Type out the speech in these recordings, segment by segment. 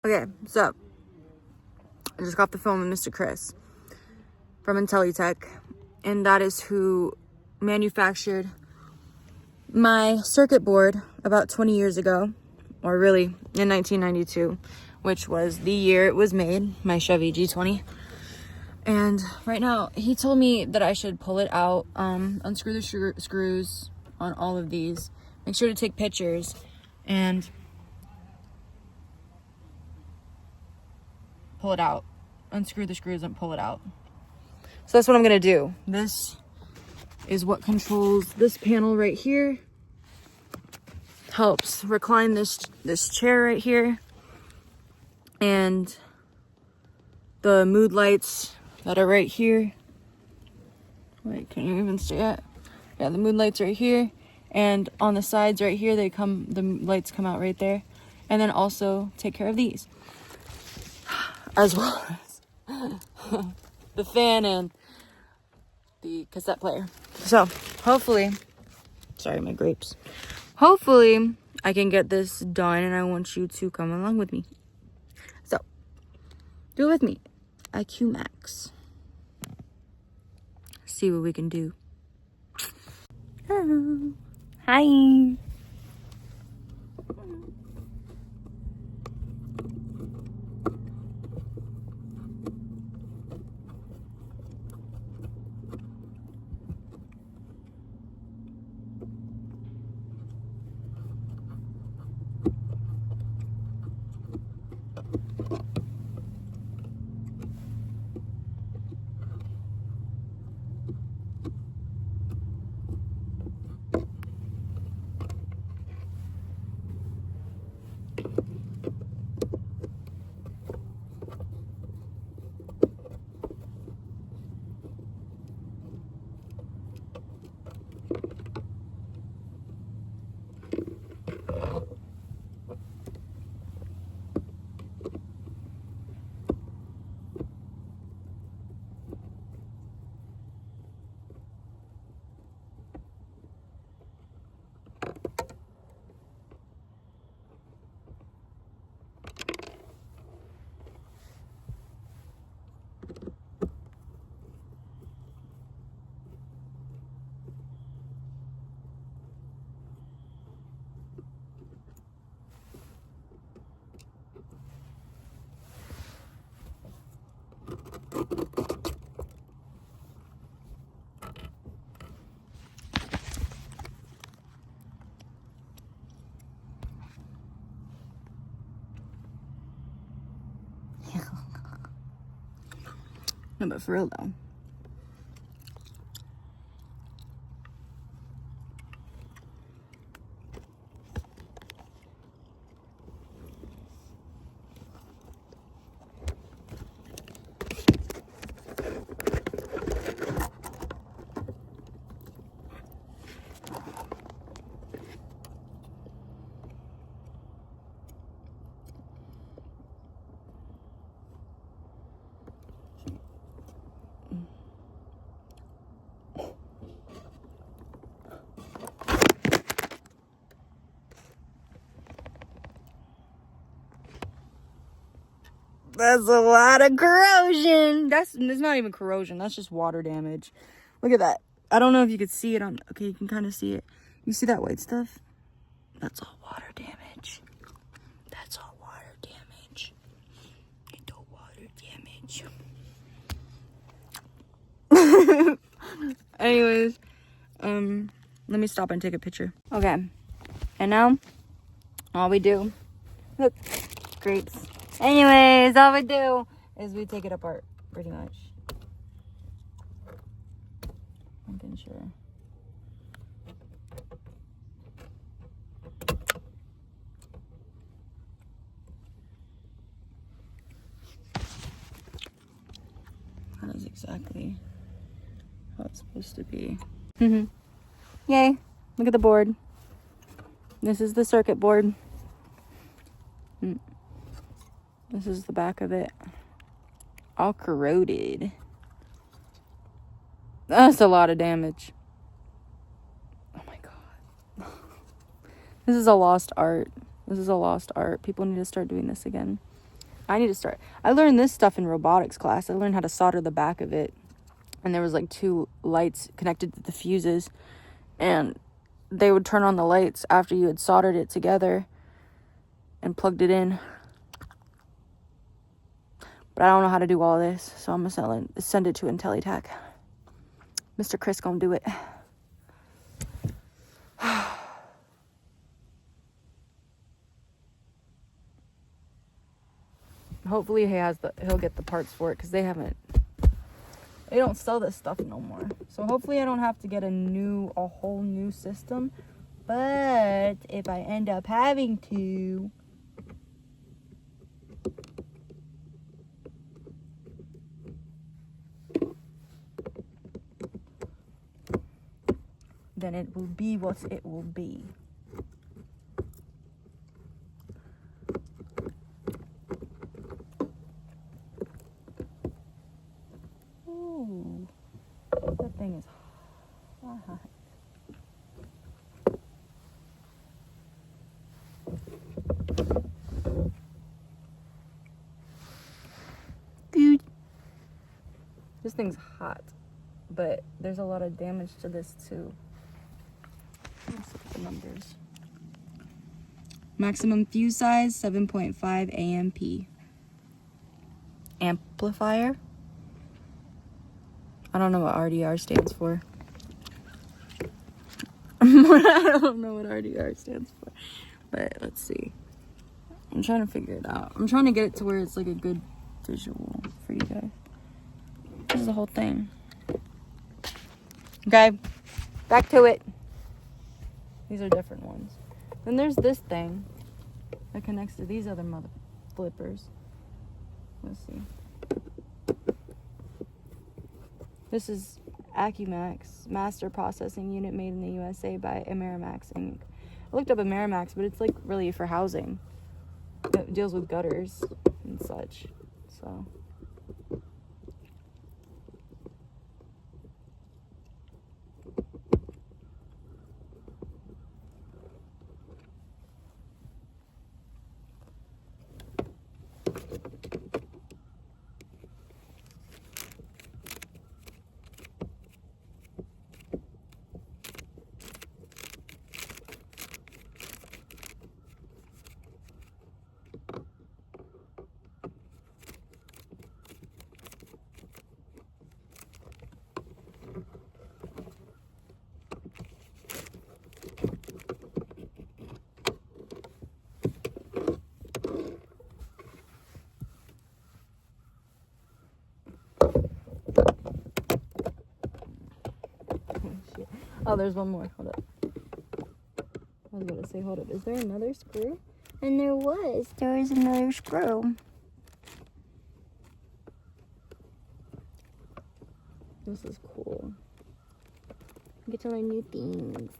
Okay, so I just got off the phone with Mr. Chris from IntelliTec, and that is who manufactured my circuit board about 20 years ago, or really in 1992, which was the year it was made, my Chevy G-20. And right now, he told me that I should pull it out, unscrew the screws on all of these, make sure to take pictures, and pull it out. Unscrew the screws and pull it out. So that's what I'm gonna do. This is what controls this panel right here. Helps recline this chair right here. And the mood lights that are right here. Wait, can you even see it? Yeah, the mood lights right here. And on the sides right here, the lights come out right there. And then also take care of these. As well as the fan and the cassette player. So hopefully, sorry, my grapes. Hopefully I can get this done, and I want you to come along with me. So do it with me. IQ Max. See what we can do. Hello. Hi. No, but for real though. That's a lot of corrosion. That's not even corrosion. That's just water damage. Look at that. I don't know if you could see it on... Okay, you can kind of see it. You see that white stuff? That's all water damage. That's all water damage. It's all water damage. Anyways, let me stop and take a picture. Okay. And now, all we do... Look, grapes. Anyways, all we do is we take it apart, pretty much. Making sure. That is exactly how it's supposed to be. Yay, look at the board. This is the circuit board. This is the back of it. All corroded. That's a lot of damage. Oh my god. This is a lost art. This is a lost art. People need to start doing this again. I need to start. I learned this stuff in robotics class. I learned how to solder the back of it. And there was like 2 lights connected to the fuses. And they would turn on the lights after you had soldered it together and plugged it in. But I don't know how to do all this. So I'm going to send it to IntelliTec. Mr. Chris gonna do it. Hopefully he'll get the parts for it, because they don't sell this stuff no more. So hopefully I don't have to get a whole new system. But if I end up having to, then it will be what it will be. Ooh, that thing is hot. Dude, this thing's hot, but there's a lot of damage to this too. Let's look at the numbers. Maximum fuse size 7.5 amp. Amplifier. I don't know what RDR stands for. I don't know what RDR stands for. But let's see. I'm trying to figure it out. I'm trying to get it to where it's like a good visual for you guys. This is the whole thing. Okay, back to it. These are different ones. Then there's this thing that connects to these other mother flippers. Let's see. This is Acumax Master Processing Unit made in the USA by Amerimax Inc. I looked up Amerimax, but it's like really for housing. It deals with gutters and such. So oh, there's one more. Hold up. I was gonna say, hold up. Is there another screw? And there was. There is another screw. This is cool. I get to learn new things.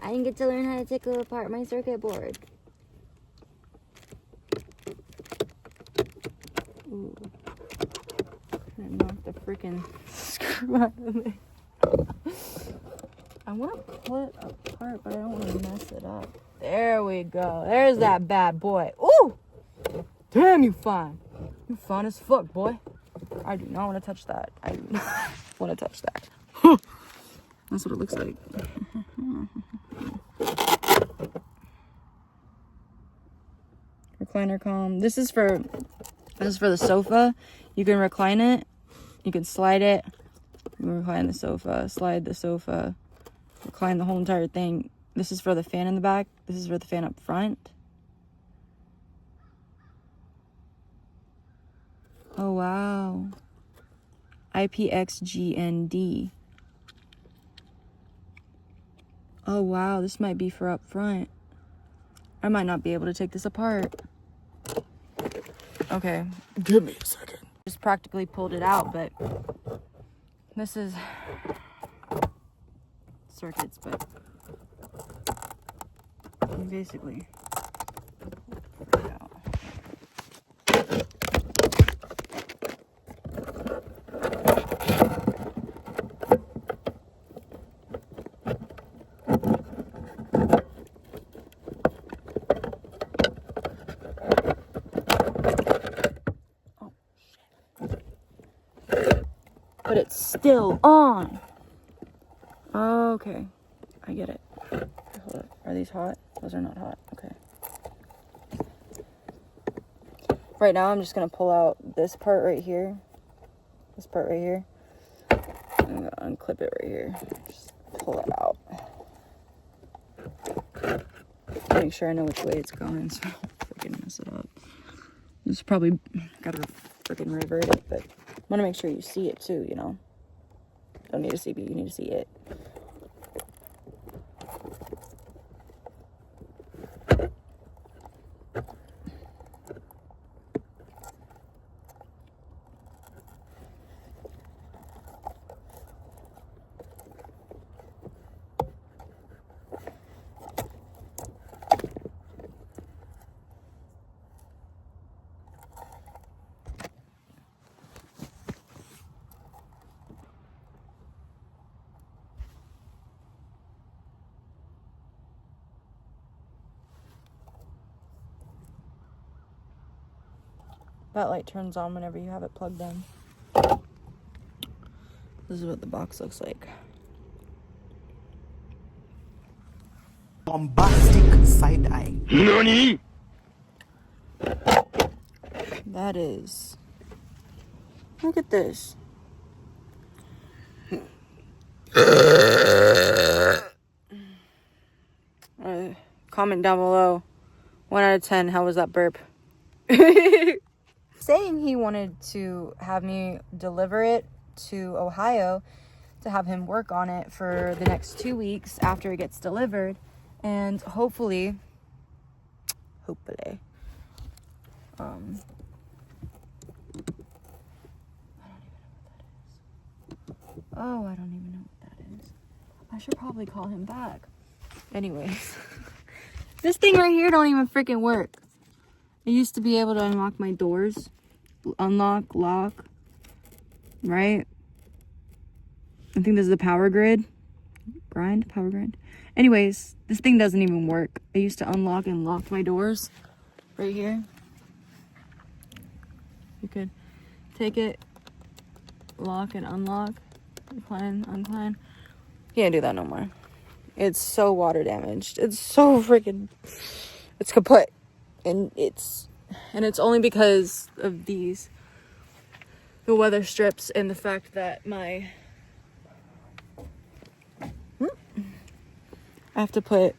I didn't get to learn how to take apart my circuit board. Ooh. I knocked the freaking screw out of it. I want to pull it apart, but I don't want to mess it up. There we go. There's that bad boy. Ooh! Damn, you fine. You fine as fuck, boy. I do not want to touch that. I do not want to touch that. That's what it looks like. Recliner calm. This is for the sofa. You can recline it. You can slide it. You can recline the sofa. Slide the sofa. Recline the whole entire thing. This is for the fan in the back. This is for the fan up front. Oh, wow. IPXGND. Oh, wow. This might be for up front. I might not be able to take this apart. Okay. Give me a second. Just practically pulled it out, but this is circuits, but basically pulled it out. but it's still on. Okay, I get it. Hold up. Are these hot? Those are not hot. Okay. Right now, I'm just gonna pull out this part right here. This part right here. I'm gonna unclip it right here. Just pull it out. Make sure I know which way it's going, so I don't freaking mess it up. Just probably gotta freaking revert it, but I want to make sure you see it too, you know. Don't need to see me, you need to see it. That light turns on whenever you have it plugged in. This is what the box looks like. Bombastic side eye. NANI?! That is... Look at this. Comment down below. 1 out of 10, how was that burp? Saying he wanted to have me deliver it to Ohio to have him work on it for the next 2 weeks after it gets delivered, and hopefully oh, I don't even know what that is. I should probably call him back. Anyways, this thing right here don't even freaking work. I used to be able to unlock my doors, unlock, lock, right? I think this is the power grid. Power grid. Anyways, this thing doesn't even work. I used to unlock and lock my doors right here. You could take it, lock and unlock, recline, uncline. Can't do that no more. It's so water damaged. It's so freaking, it's kaput. And it's only because of the weather strips and the fact that I have to put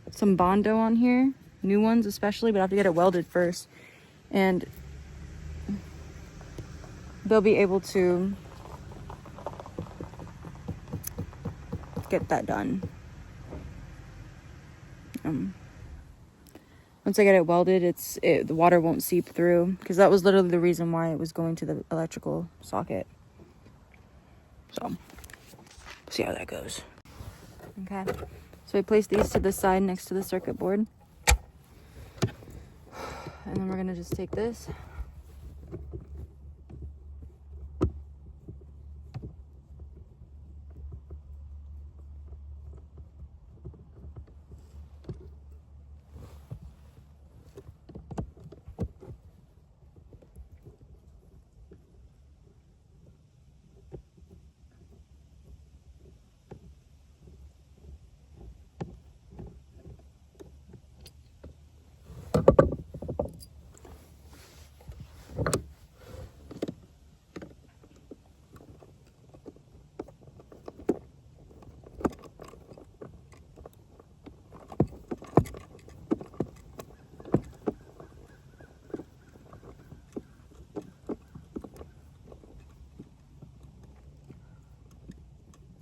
some Bondo on here, new ones especially, but I have to get it welded first, and they'll be able to get that done. Once I get it welded, the water won't seep through, because that was literally the reason why it was going to the electrical socket. So, see how that goes. Okay, so we place these to the side next to the circuit board. And then we're gonna just take this.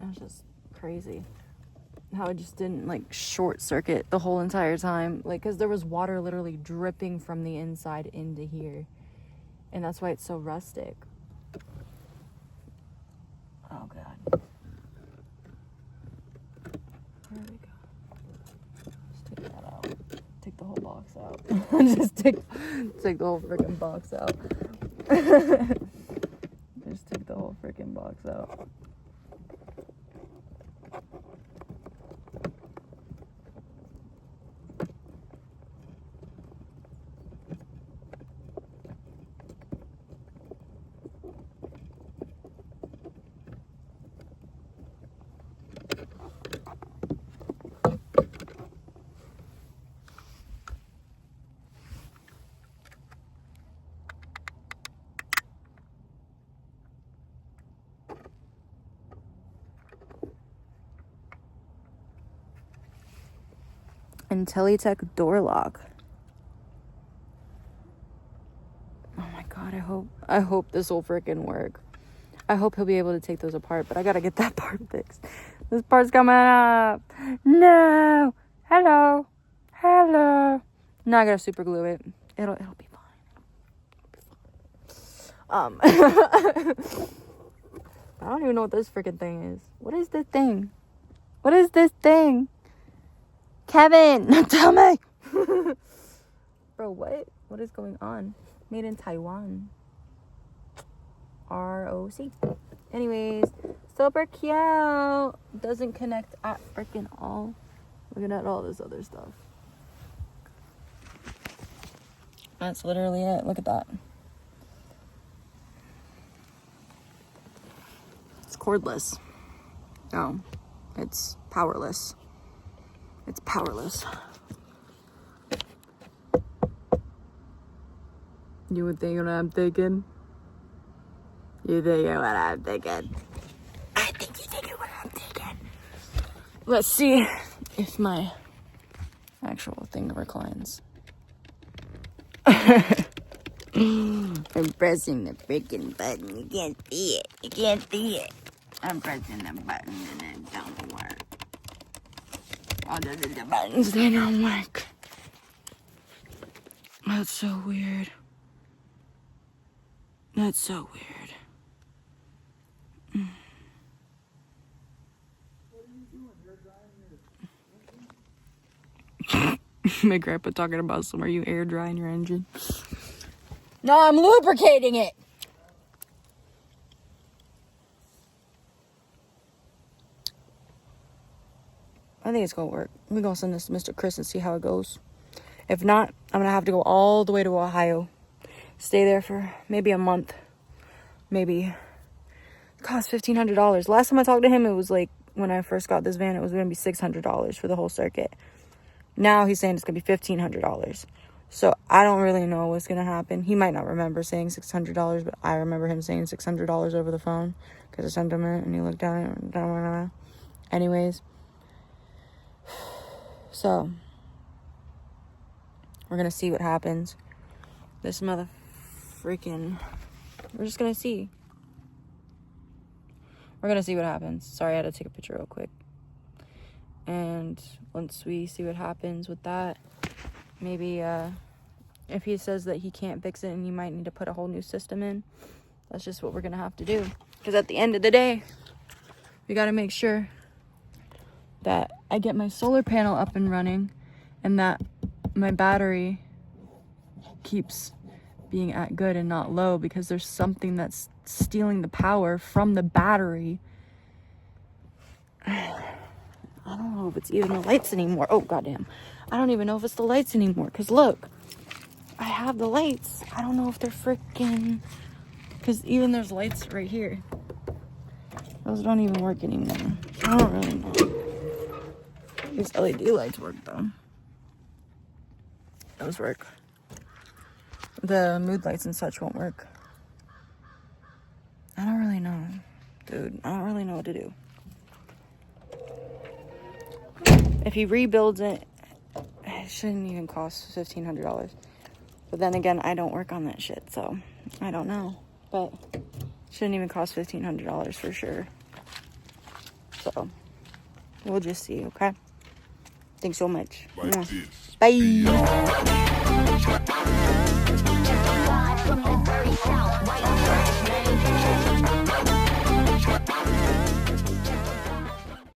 That's just crazy how it just didn't like short circuit the whole entire time, like, because there was water literally dripping from the inside into here, and that's why it's so rustic. Oh god, there we go. Just take that out, take the whole box out. Just take the whole freaking box out. Just take the whole freaking box out. IntelliTec door lock. Oh my god, I hope this will freaking work. I hope he'll be able to take those apart, but I gotta get that part fixed. This part's coming up. No. Hello. Now I gotta super glue it. It'll be fine. I don't even know what this freaking thing is. What is this thing? What is this thing? Kevin, tell me. Bro, what? What is going on? Made in Taiwan. ROC. Anyways, super cute. Doesn't connect at freaking all. Looking at all this other stuff. That's literally it. Look at that. It's cordless. No, it's powerless. It's powerless. You would think what I'm thinking? You think what I'm thinking? I think you think what I'm thinking. Let's see if my actual thing reclines. I'm pressing the freaking button. You can't see it. You can't see it. I'm pressing the button and it don't work. Oh, the buttons, they don't work. That's so weird. That's so weird. My grandpa talking about are you air drying your engine? No, I'm lubricating it. I think it's gonna work. We're gonna send this to Mr. Chris and see how it goes. If not, I'm gonna have to go all the way to Ohio. Stay there for maybe a month. Maybe. It costs $1,500. Last time I talked to him, it was like, when I first got this van, it was gonna be $600 for the whole circuit. Now he's saying it's gonna be $1,500. So I don't really know what's gonna happen. He might not remember saying $600, but I remember him saying $600 over the phone because I sent him it and he looked at it. Anyways, so we're gonna see what happens. This mother freaking, we're just gonna see. We're gonna see what happens. Sorry, I had to take a picture real quick. And once we see what happens with that, maybe if he says that he can't fix it and you might need to put a whole new system in, that's just what we're gonna have to do. Because at the end of the day, we gotta make sure that I get my solar panel up and running and that my battery keeps being at good and not low, because there's something that's stealing the power from the battery. I don't know if it's even the lights anymore. Oh, goddamn. I don't even know if it's the lights anymore. Because look, I have the lights. I don't know if they're freaking... Because even there's lights right here. Those don't even work anymore. I don't really know. These LED lights work, though. Those work. The mood lights and such won't work. I don't really know. Dude, I don't really know what to do. If he rebuilds it, it shouldn't even cost $1,500. But then again, I don't work on that shit, so I don't know. But it shouldn't even cost $1,500 for sure. So we'll just see, okay? Thanks so much. Bye.